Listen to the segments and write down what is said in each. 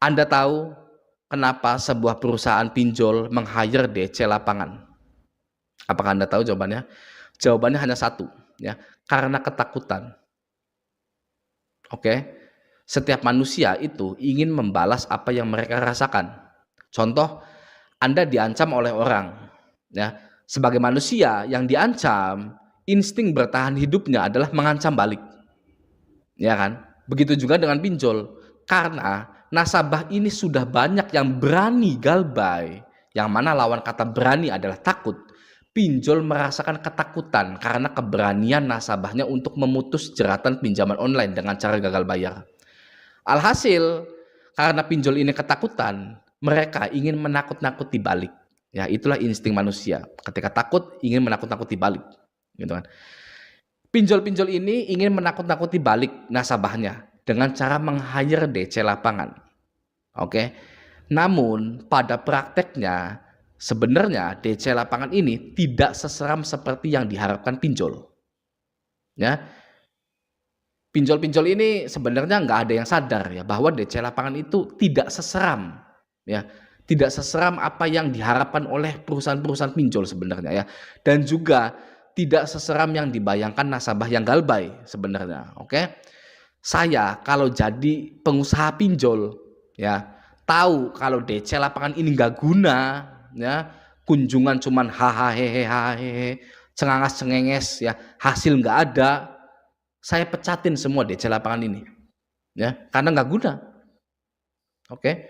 Anda tahu kenapa sebuah perusahaan pinjol meng-hire DC lapangan? Apakah Anda tahu jawabannya? Jawabannya hanya satu, ya, karena ketakutan. Oke, setiap manusia itu ingin membalas apa yang mereka rasakan. Contoh, Anda diancam oleh orang, ya, sebagai manusia yang diancam, insting bertahan hidupnya adalah mengancam balik, ya kan? Begitu juga dengan pinjol, karena nasabah ini sudah banyak yang berani galbay, yang mana lawan kata berani adalah takut. Pinjol merasakan ketakutan karena keberanian nasabahnya untuk memutus jeratan pinjaman online dengan cara gagal bayar. Alhasil, karena pinjol ini ketakutan, mereka ingin menakut-nakuti balik. Ya, itulah insting manusia. Ketika takut, ingin menakut-nakuti balik, gitu kan. Pinjol-pinjol ini ingin menakut-nakuti balik nasabahnya dengan cara meng-hire DC lapangan. Oke. Namun, pada prakteknya sebenarnya DC lapangan ini tidak seseram seperti yang diharapkan pinjol. Ya, pinjol-pinjol ini sebenarnya nggak ada yang sadar ya bahwa DC lapangan itu tidak seseram, ya, tidak seseram apa yang diharapkan oleh perusahaan-perusahaan pinjol sebenarnya, ya, dan juga tidak seseram yang dibayangkan nasabah yang galbay sebenarnya. Oke, saya kalau jadi pengusaha pinjol, ya, tahu kalau DC lapangan ini nggak guna, ya, kunjungan cuman hahaha hehehe, cengangas cengenges, ya, hasil nggak ada, saya pecatin semua DC lapangan ini, ya, karena nggak guna. Oke,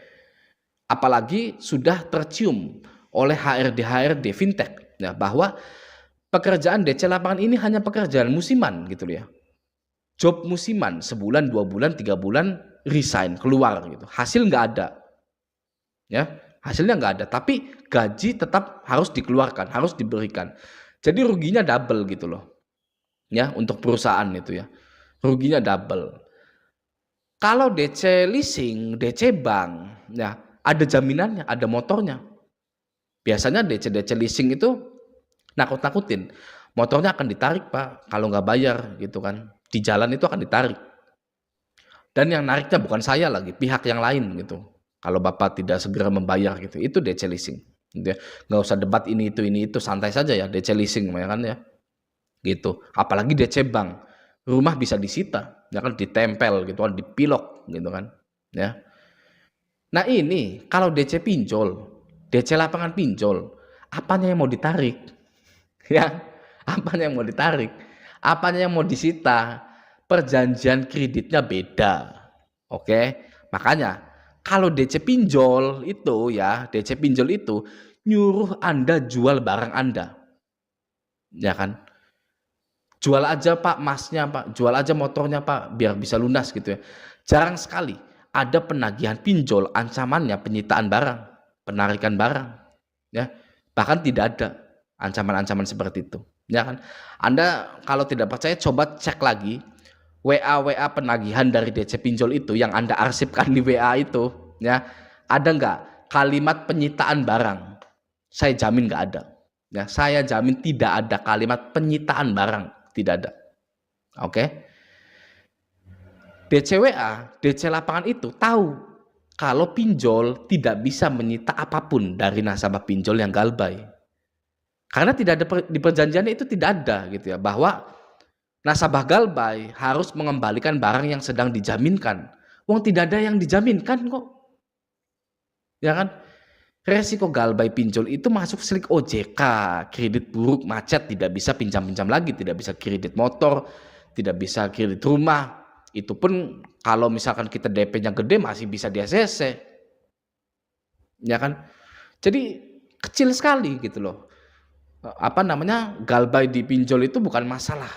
apalagi sudah tercium oleh HRD fintech, ya, bahwa pekerjaan DC lapangan ini hanya pekerjaan musiman gitu ya, job musiman, sebulan, 2 bulan, 3 bulan, resign, keluar gitu, hasil nggak ada, ya, hasilnya nggak ada, tapi gaji tetap harus dikeluarkan, harus diberikan, jadi ruginya double gitu loh, ya, untuk perusahaan itu ya, ruginya double. Kalau DC leasing, DC bank, ya, ada jaminannya, ada motornya. Biasanya DC leasing itu nakut-nakutin, motornya akan ditarik Pak, kalau nggak bayar gitu kan, di jalan itu akan ditarik. Dan yang nariknya bukan saya lagi, pihak yang lain gitu. Kalau Bapak tidak segera membayar gitu, itu DC leasing. Gitu ya. Nggak usah debat ini itu, santai saja ya DC leasing, ya kan ya. Gitu. Apalagi DC bank, rumah bisa disita, ya kan, ditempel gitu kan, dipilok gitu kan, ya. Nah ini kalau DC pinjol, DC lapangan pinjol, apanya yang mau ditarik? Ya, apanya yang mau ditarik? Apanya yang mau disita? Perjanjian kreditnya beda. Oke, makanya kalau DC pinjol itu ya, DC pinjol itu nyuruh Anda jual barang Anda, ya kan? Jual aja Pak masnya Pak, jual aja motornya Pak, biar bisa lunas gitu ya. Jarang sekali ada penagihan pinjol ancamannya penyitaan barang, penarikan barang, ya. Bahkan tidak ada ancaman-ancaman seperti itu, ya kan. Anda kalau tidak percaya coba cek lagi WA penagihan dari DC pinjol itu yang Anda arsipkan di WA itu, ya. Ada nggak kalimat penyitaan barang? Saya jamin nggak ada. Ya, saya jamin tidak ada kalimat penyitaan barang. Tidak ada. Oke. DCWA, DC lapangan itu tahu kalau pinjol tidak bisa menyita apapun dari nasabah pinjol yang galbay. Karena tidak ada di perjanjiannya itu tidak ada gitu ya, bahwa nasabah galbay harus mengembalikan barang yang sedang dijaminkan. Wong tidak ada yang dijaminkan kok. Ya kan? Resiko galbay pinjol itu masuk slik OJK, kredit buruk, macet, tidak bisa pinjam-pinjam lagi, tidak bisa kredit motor, tidak bisa kredit rumah. Itu pun kalau misalkan kita DP-nya gede masih bisa di ACC. Ya kan? Jadi kecil sekali gitu loh. Apa namanya? Galbay di pinjol itu bukan masalah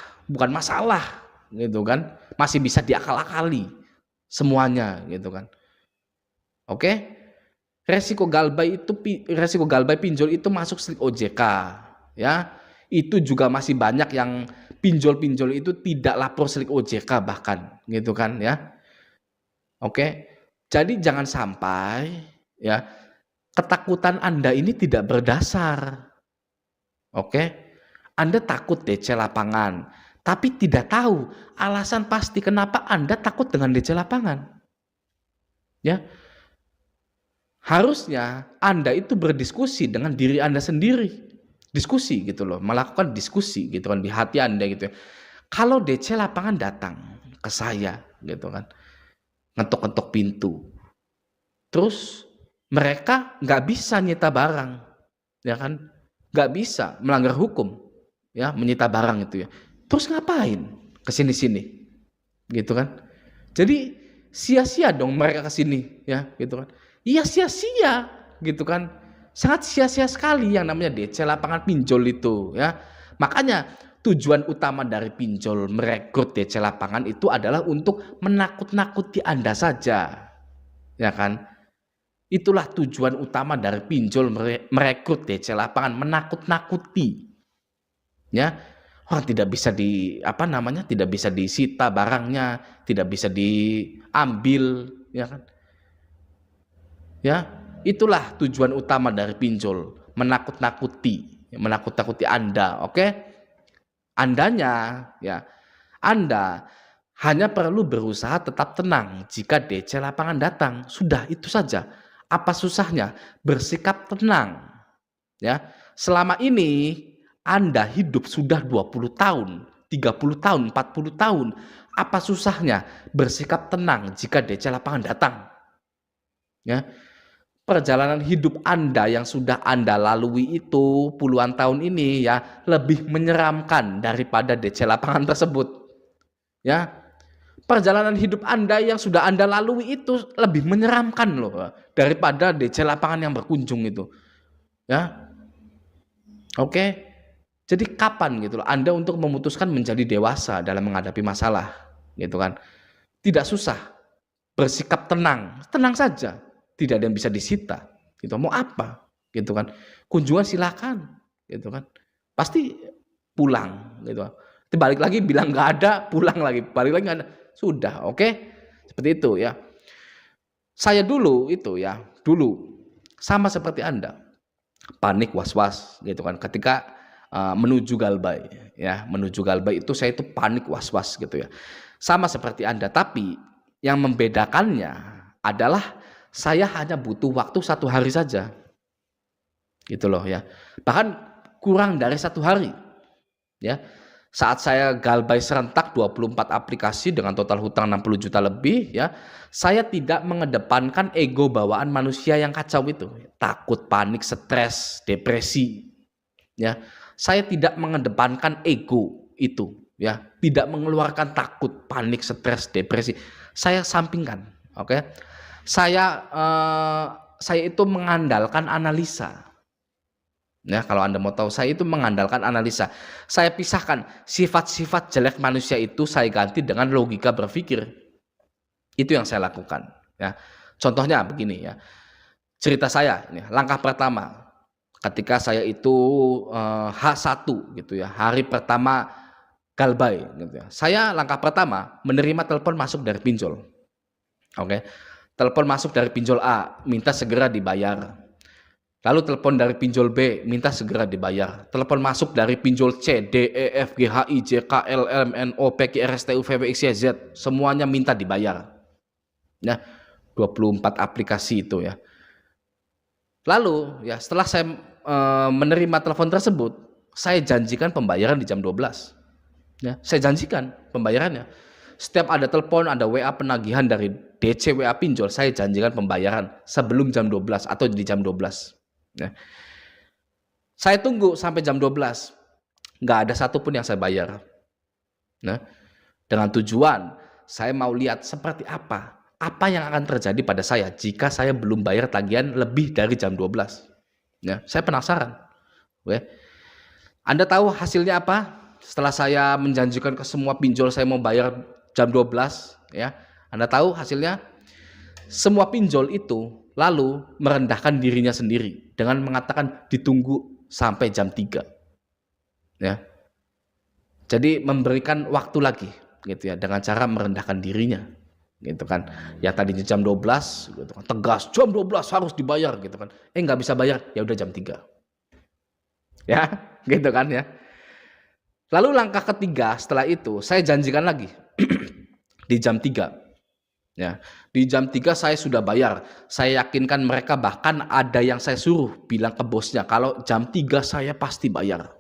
gitu kan. Masih bisa diakal-akali semuanya gitu kan. Oke? Resiko galbay pinjol itu masuk slik OJK, ya. Itu juga masih banyak yang pinjol-pinjol itu tidak lapor slik OJK bahkan, gitu kan ya. Oke. Jadi jangan sampai ya ketakutan Anda ini tidak berdasar. Oke. Anda takut DC lapangan, tapi tidak tahu alasan pasti kenapa Anda takut dengan DC lapangan. Ya. Harusnya Anda itu berdiskusi dengan diri Anda sendiri. Diskusi gitu loh, melakukan diskusi gitu kan di hati Anda gitu ya. Kalau DC lapangan datang ke saya gitu kan, ngetok-ngetok pintu, terus mereka nggak bisa nyita barang, ya kan? Nggak bisa, melanggar hukum, ya, menyita barang itu ya. Terus ngapain kesini-sini, gitu kan? Jadi sia-sia dong mereka kesini, ya, gitu kan? Iya sia-sia, gitu kan? Sangat sia-sia sekali yang namanya DC lapangan pinjol itu, ya. Makanya tujuan utama dari pinjol merekrut DC lapangan itu adalah untuk menakut-nakuti Anda saja, ya kan? Itulah tujuan utama dari pinjol merekrut DC lapangan, menakut-nakuti. Ya, orang tidak bisa tidak bisa disita barangnya, tidak bisa diambil, ya kan? Ya, itulah tujuan utama dari pinjol, menakut-nakuti Anda, oke? Anda hanya perlu berusaha tetap tenang jika DC lapangan datang. Sudah itu saja. Apa susahnya? Bersikap tenang. Ya. Selama ini Anda hidup sudah 20 tahun, 30 tahun, 40 tahun. Apa susahnya bersikap tenang jika DC lapangan datang? Ya. Perjalanan hidup Anda yang sudah Anda lalui itu puluhan tahun ini ya lebih menyeramkan daripada DC lapangan tersebut. Ya, perjalanan hidup Anda yang sudah Anda lalui itu lebih menyeramkan loh daripada DC lapangan yang berkunjung itu. Ya. Oke. Jadi kapan gitu loh Anda untuk memutuskan menjadi dewasa dalam menghadapi masalah gitu kan. Tidak susah. Bersikap tenang, tenang saja. Tidak ada yang bisa disita. Gitu. Mau apa? Gitu kan. Kunjungan silakan gitu kan. Pasti pulang gitu. Balik lagi bilang nggak ada, pulang lagi. Balik lagi nggak ada. Sudah, oke? Seperti itu ya. Saya dulu sama seperti Anda. Panik, was-was gitu kan. Ketika menuju Galbay ya, menuju Galbay itu saya itu panik, was-was gitu ya. Sama seperti Anda, tapi yang membedakannya adalah saya hanya butuh waktu 1 hari saja. Gitu loh ya. Bahkan kurang dari 1 hari. Ya. Saat saya Galbay serentak 24 aplikasi dengan total hutang 60 juta lebih ya, saya tidak mengedepankan ego bawaan manusia yang kacau itu. Takut, panik, stres, depresi. Ya. Saya tidak mengedepankan ego itu ya, tidak mengeluarkan takut, panik, stres, depresi. Saya sampingkan, oke? Saya itu mengandalkan analisa. Ya, kalau Anda mau tahu, saya itu mengandalkan analisa. Saya pisahkan sifat-sifat jelek manusia itu saya ganti dengan logika berpikir. Itu yang saya lakukan. Ya, contohnya begini ya. Cerita saya, ini, langkah pertama, ketika saya itu H1 gitu ya, hari pertama Galbay gitu ya. Saya langkah pertama menerima telepon masuk dari pinjol. Oke. Telepon masuk dari pinjol A, minta segera dibayar. Lalu telepon dari pinjol B, minta segera dibayar. Telepon masuk dari pinjol C, D, E, F, G, H, I, J, K, L, M, N, O, P, Q, R, S, T, U, V, W, X, Y, Z. Semuanya minta dibayar. Ya, 24 aplikasi itu ya. Lalu ya setelah saya menerima telepon tersebut, saya janjikan pembayaran di jam 12. Ya, saya janjikan pembayarannya. Setiap ada telepon, ada WA penagihan dari DC WA pinjol, saya janjikan pembayaran sebelum jam 12 atau di jam 12. Ya. Saya tunggu sampai jam 12. Nggak ada satupun yang saya bayar. Nah, dengan tujuan saya mau lihat seperti apa yang akan terjadi pada saya jika saya belum bayar tagihan lebih dari jam 12. Ya, saya penasaran. Oke. Anda tahu hasilnya apa? Setelah saya menjanjikan ke semua pinjol saya mau bayar jam 12, ya. Anda tahu hasilnya? Semua pinjol itu lalu merendahkan dirinya sendiri dengan mengatakan ditunggu sampai jam 3. Ya. Jadi memberikan waktu lagi gitu ya dengan cara merendahkan dirinya. Gitu kan, ya tadinya jam 12 gitu kan, tegas jam 12 harus dibayar gitu kan, nggak bisa bayar, ya udah jam 3 ya gitu kan ya. Lalu langkah ketiga setelah itu saya janjikan lagi di jam 3 Ya, di jam 3 saya sudah bayar. Saya yakinkan mereka, bahkan ada yang saya suruh bilang ke bosnya, kalau jam 3 saya pasti bayar.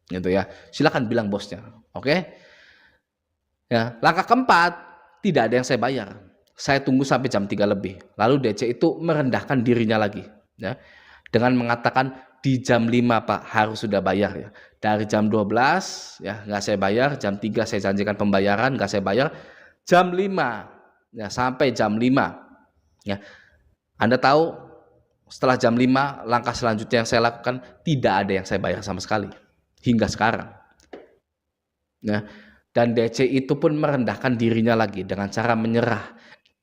Gitu ya. Silakan bilang bosnya. Oke? Ya, langkah keempat, tidak ada yang saya bayar. Saya tunggu sampai jam 3 lebih. Lalu DC itu merendahkan dirinya lagi, ya. Dengan mengatakan di jam 5 Pak harus sudah bayar ya. Dari jam 12 ya nggak saya bayar, jam 3 saya janjikan pembayaran nggak saya bayar, jam 5 ya sampai jam 5 ya. Anda tahu setelah jam 5 langkah selanjutnya yang saya lakukan, tidak ada yang saya bayar sama sekali hingga sekarang. Ya. Dan DC itu pun merendahkan dirinya lagi dengan cara menyerah,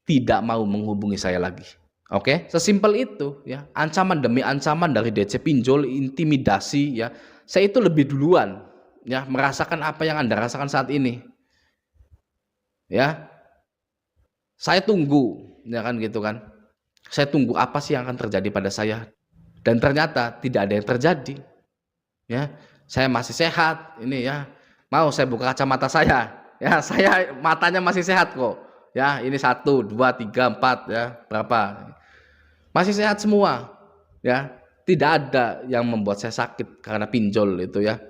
tidak mau menghubungi saya lagi. Oke, sesimpel itu ya. Ancaman demi ancaman dari DC pinjol, intimidasi ya. Saya itu lebih duluan ya merasakan apa yang Anda rasakan saat ini. Ya. Saya tunggu, ya kan gitu kan. Saya tunggu apa sih yang akan terjadi pada saya. Dan ternyata tidak ada yang terjadi. Ya, saya masih sehat ini ya. Mau saya buka kacamata saya. Ya, saya matanya masih sehat kok. Ya, ini 1, 2, 3, 4 ya, berapa? Masih sehat semua. Ya, tidak ada yang membuat saya sakit karena pinjol itu ya.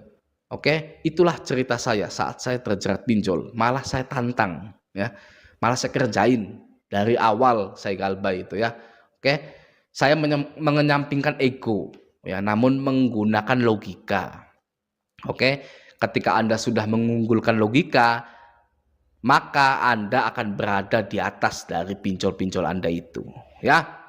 Oke, itulah cerita saya saat saya terjerat pinjol. Malah saya tantang ya. Malah saya kerjain dari awal saya galbah itu ya. Oke, saya mengenyampingkan ego ya, namun menggunakan logika. Oke, ketika Anda sudah mengunggulkan logika, maka Anda akan berada di atas dari pinjol-pinjol Anda itu ya.